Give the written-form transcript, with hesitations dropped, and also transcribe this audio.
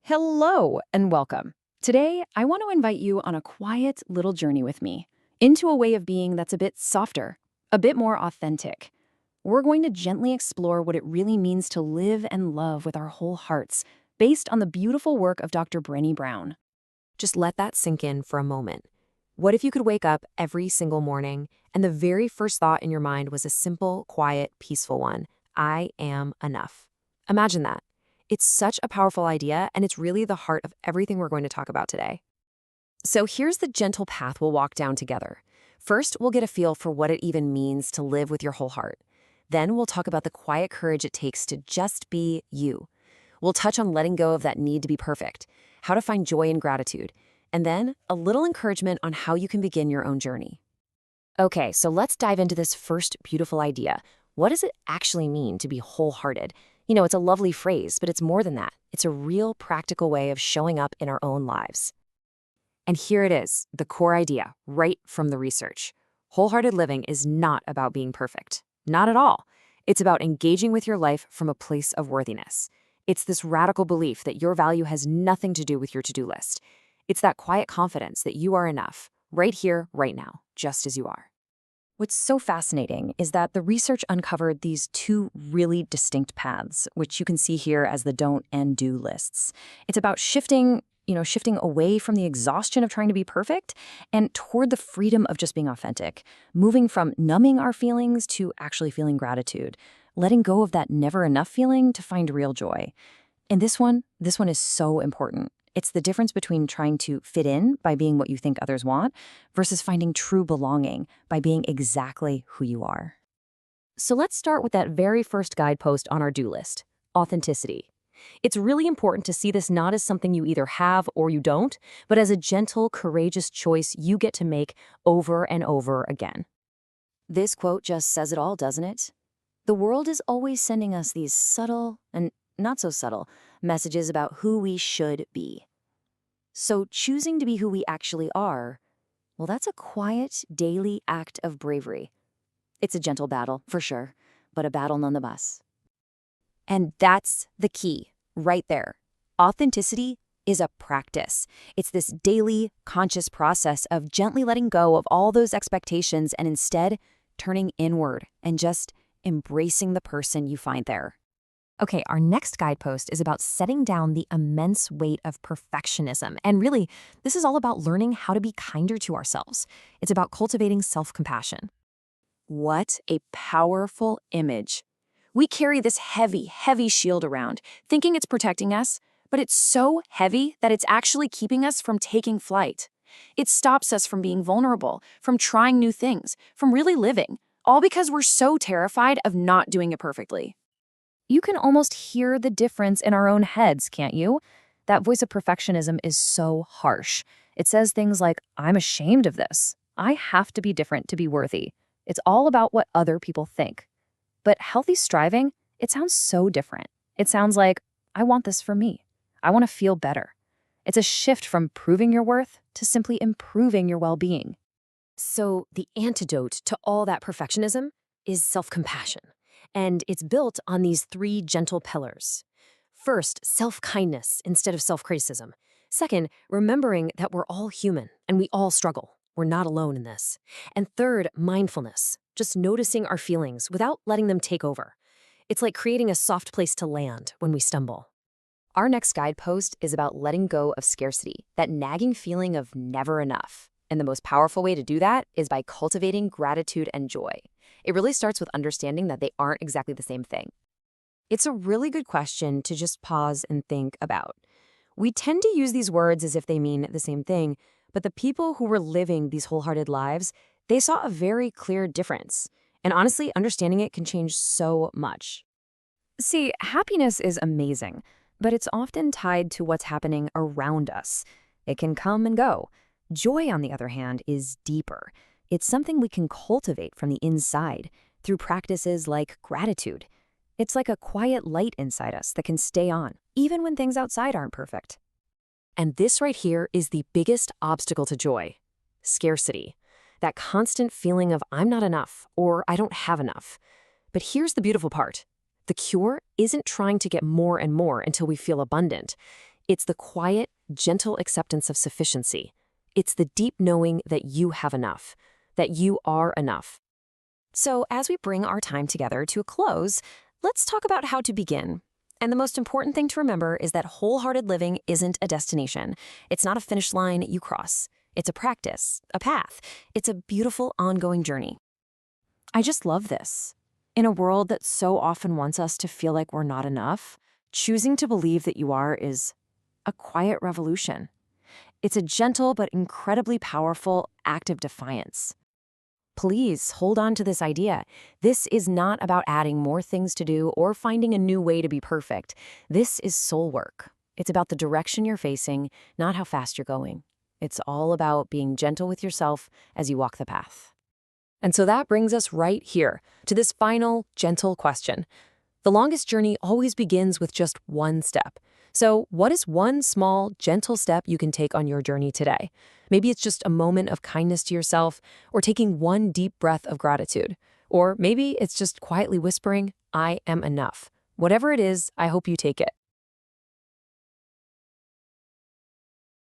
Hello and welcome. Today, I want to invite you on a quiet little journey with me into a way of being that's a bit softer, a bit more authentic. We're going to gently explore what it really means to live and love with our whole hearts, based on the beautiful work of Dr. Brené Brown. Just let that sink in for a moment. What if you could wake up every single morning and the very first thought in your mind was a simple, quiet, peaceful one? I am enough. Imagine that. It's such a powerful idea, and it's really the heart of everything we're going to talk about today. So here's the gentle path we'll walk down together. First, we'll get a feel for what it even means to live with your whole heart. Then we'll talk about the quiet courage it takes to just be you. We'll touch on letting go of that need to be perfect, how to find joy and gratitude, and then a little encouragement on how you can begin your own journey. Okay, so let's dive into this first beautiful idea. What does it actually mean to be wholehearted? It's a lovely phrase, but it's more than that. It's a real practical way of showing up in our own lives. And here it is, the core idea, right from the research. Wholehearted living is not about being perfect. Not at all. It's about engaging with your life from a place of worthiness. It's this radical belief that your value has nothing to do with your to-do list. It's that quiet confidence that you are enough, right here, right now, just as you are. What's so fascinating is that the research uncovered these two really distinct paths, which you can see here as the don't and do lists. It's about shifting away from the exhaustion of trying to be perfect and toward the freedom of just being authentic, moving from numbing our feelings to actually feeling gratitude, letting go of that never enough feeling to find real joy. And this one is so important. It's the difference between trying to fit in by being what you think others want versus finding true belonging by being exactly who you are. So let's start with that very first guidepost on our do list, authenticity. It's really important to see this not as something you either have or you don't, but as a gentle, courageous choice you get to make over and over again. This quote just says it all, doesn't it? The world is always sending us these subtle and not so subtle messages about who we should be. So choosing to be who we actually are, well, that's a quiet, daily act of bravery. It's a gentle battle, for sure, but a battle nonetheless. And that's the key, right there. Authenticity is a practice. It's this daily, conscious process of gently letting go of all those expectations and instead turning inward and just embracing the person you find there. Okay, our next guidepost is about setting down the immense weight of perfectionism. And really, this is all about learning how to be kinder to ourselves. It's about cultivating self-compassion. What a powerful image. We carry this heavy, heavy shield around, thinking it's protecting us, but it's so heavy that it's actually keeping us from taking flight. It stops us from being vulnerable, from trying new things, from really living, all because we're so terrified of not doing it perfectly. You can almost hear the difference in our own heads, can't you? That voice of perfectionism is so harsh. It says things like, I'm ashamed of this. I have to be different to be worthy. It's all about what other people think. But healthy striving, it sounds so different. It sounds like, I want this for me. I want to feel better. It's a shift from proving your worth to simply improving your well-being. So the antidote to all that perfectionism is self-compassion. And it's built on these three gentle pillars. First, self-kindness instead of self-criticism. Second, remembering that we're all human and we all struggle. We're not alone in this. And third, mindfulness, just noticing our feelings without letting them take over. It's like creating a soft place to land when we stumble. Our next guidepost is about letting go of scarcity, that nagging feeling of never enough. And the most powerful way to do that is by cultivating gratitude and joy. It really starts with understanding that they aren't exactly the same thing. It's a really good question to just pause and think about. We tend to use these words as if they mean the same thing, but the people who were living these wholehearted lives, they saw a very clear difference. And honestly, understanding it can change so much. See, happiness is amazing, but it's often tied to what's happening around us. It can come and go. Joy, on the other hand, is deeper. It's something we can cultivate from the inside through practices like gratitude. It's like a quiet light inside us that can stay on, even when things outside aren't perfect. And this right here is the biggest obstacle to joy: scarcity. That constant feeling of I'm not enough or I don't have enough. But here's the beautiful part. The cure isn't trying to get more and more until we feel abundant. It's the quiet, gentle acceptance of sufficiency. It's the deep knowing that you have enough, that you are enough. So, as we bring our time together to a close, let's talk about how to begin. And the most important thing to remember is that wholehearted living isn't a destination. It's not a finish line you cross. It's a practice, a path. It's a beautiful, ongoing journey. I just love this. In a world that so often wants us to feel like we're not enough, choosing to believe that you are is a quiet revolution. It's a gentle but incredibly powerful act of defiance. Please hold on to this idea. This is not about adding more things to do or finding a new way to be perfect. This is soul work. It's about the direction you're facing, not how fast you're going. It's all about being gentle with yourself as you walk the path. And so that brings us right here to this final, gentle question. The longest journey always begins with just one step. So what is one small, gentle step you can take on your journey today? Maybe it's just a moment of kindness to yourself, or taking one deep breath of gratitude. Or maybe it's just quietly whispering, I am enough. Whatever it is, I hope you take it.